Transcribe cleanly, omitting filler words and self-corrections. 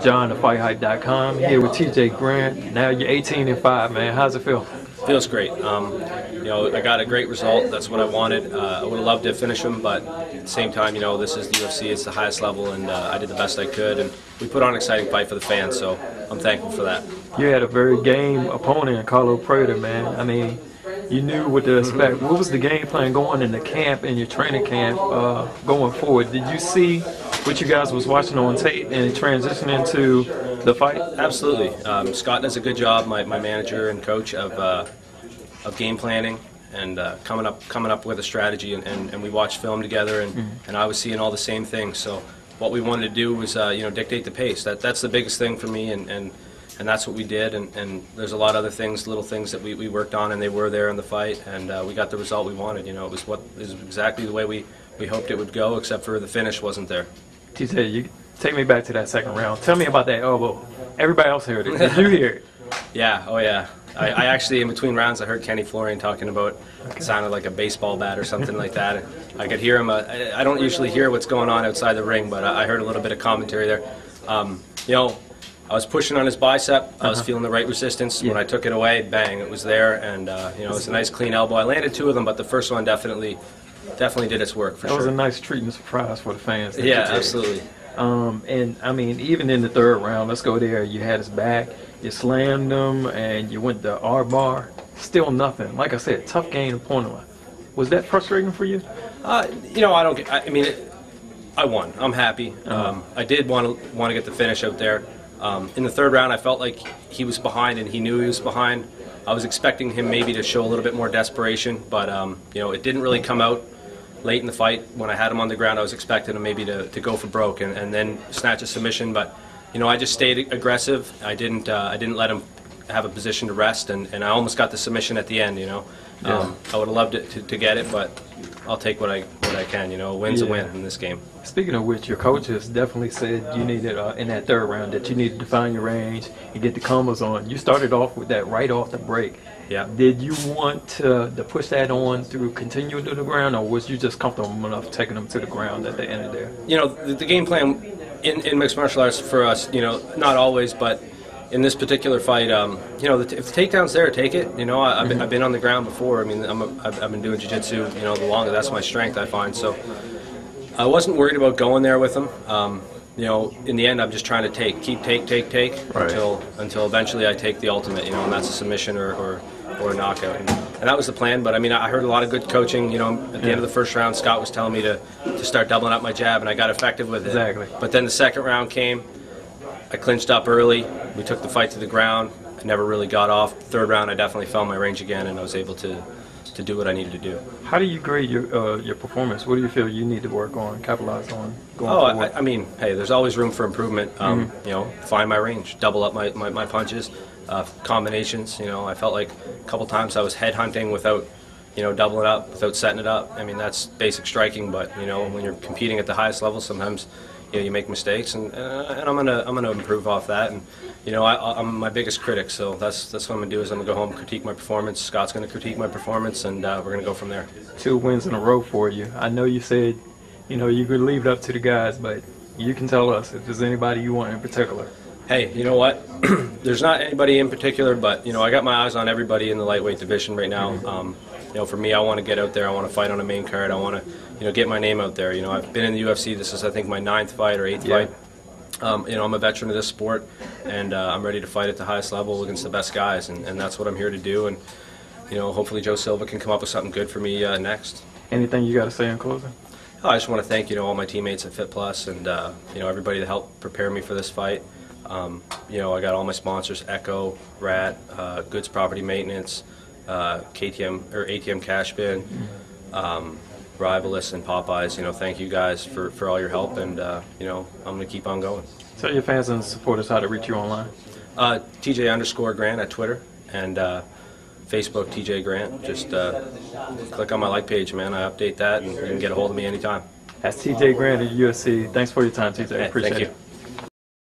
John of Fighthype.com, here with TJ Grant. Now you're 18-5, man. How's it feel? Feels great. You know, I got a great result. That's what I wanted. I would have loved to finish him, but at the same time, you know, this is the UFC. It's the highest level, and I did the best I could. And we put on an exciting fight for the fans, so I'm thankful for that. You had a very game opponent, Carlo Prater, man. I mean, you knew what to expect. What was the game plan going into camp, in your training camp, going forward? Did you see what you guys was watching on tape and transition into the fight? Absolutely. Scott does a good job, my manager and coach, of game planning and coming up with a strategy. And we watched film together, and I was seeing all the same things. So what we wanted to do was you know, dictate the pace. That's the biggest thing for me, and that's what we did. And there's a lot of other things, little things that we worked on, and they were there in the fight, and we got the result we wanted. You know, it was exactly the way we hoped it would go, except for the finish wasn't there. TJ, you take me back to that second round. Tell me about that elbow. Everybody else heard it. Did you hear it? Yeah, oh yeah. I actually, in between rounds, I heard Kenny Florian talking about it sounded like a baseball bat or something like that. I could hear him. I don't usually hear what's going on outside the ring, but I heard a little bit of commentary there. You know, I was pushing on his bicep. I was feeling the right resistance. When I took it away, bang, it was there, and you know, it was a nice clean elbow. I landed two of them, but the first one definitely did its work for sure. That was a nice treat and surprise for the fans. Yeah, absolutely. And I mean, even in the third round, let's go there. You had his back, you slammed him, and you went to R-bar. Still nothing. Like I said, tough game opponent. Was that frustrating for you? You know, I mean, I won. I'm happy. I did want to get the finish out there. In the third round, I felt like he was behind, and he knew he was behind. I was expecting him maybe to show a little bit more desperation, but you know, it didn't really come out. Late in the fight, when I had him on the ground, I was expecting him maybe to go for broke and then snatch a submission. But you know, I just stayed aggressive. I didn't let him have a position to rest, and I almost got the submission at the end. You know, I would have loved it to get it, but I'll take what I can. You know, a win's a win in this game. Speaking of which, your coaches definitely said you needed in that third round that you needed to find your range and get the combos on. You started off with that right off the break. Yeah. Did you want to push that on through continuing to the ground, or was you just comfortable enough taking them to the ground at the end of there? You know, the game plan in mixed martial arts for us, you know, not always, but in this particular fight, you know, if the takedown's there, take it. You know, I've been on the ground before. I mean, I've been doing jiu-jitsu, you know, the longer. That's my strength, I find. So I wasn't worried about going there with him. You know, in the end, I'm just trying to keep take right. until eventually I take the ultimate. You know, and that's a submission or a knockout. And that was the plan. But I mean, I heard a lot of good coaching. You know, at the end of the first round, Scott was telling me to start doubling up my jab, and I got effective with it. Exactly. But then the second round came. I clinched up early. We took the fight to the ground. I never really got off. Third round, I definitely found my range again, and I was able to do what I needed to do. How do you grade your performance? What do you feel you need to work on, capitalize on going forward? I mean, hey, there's always room for improvement. You know, find my range, double up my punches, combinations. You know, I felt like a couple times I was head hunting without, you know, doubling up, without setting it up. I mean, that's basic striking, but you know, when you're competing at the highest level, sometimes you know, you make mistakes, and I'm gonna improve off that. And you know, I'm my biggest critic, so that's what I'm gonna do. Is I'm gonna go home, critique my performance. Scott's gonna critique my performance, and we're gonna go from there. 2 wins in a row for you. I know you said, you know, you could leave it up to the guys, but you can tell us if there's anybody you want in particular. Hey, you know what? There's not anybody in particular, but you know, I got my eyes on everybody in the lightweight division right now. You know, for me, I want to get out there. I want to fight on a main card. I want to, you know, get my name out there. You know, I've been in the UFC. This is, I think, my 9th fight or 8th fight. You know, I'm a veteran of this sport, and I'm ready to fight at the highest level against the best guys, and that's what I'm here to do. And you know, hopefully Joe Silva can come up with something good for me next. Anything you got to say in closing? I just want to thank, you know, all my teammates at Fit Plus, and you know, everybody that helped prepare me for this fight. You know, I got all my sponsors: Echo, Rat, Goods Property Maintenance, KTM or ATM Cash Bin, Rivalist, and Popeyes. You know, thank you guys for all your help, and you know, I'm gonna keep on going. Tell your fans and supporters how to reach you online. TJ_Grant at Twitter, and Facebook TJ Grant. Just click on my like page, man. I update that, and you can get a hold of me anytime. That's TJ Grant at UFC. Thanks for your time, TJ. Appreciate it. Thank you.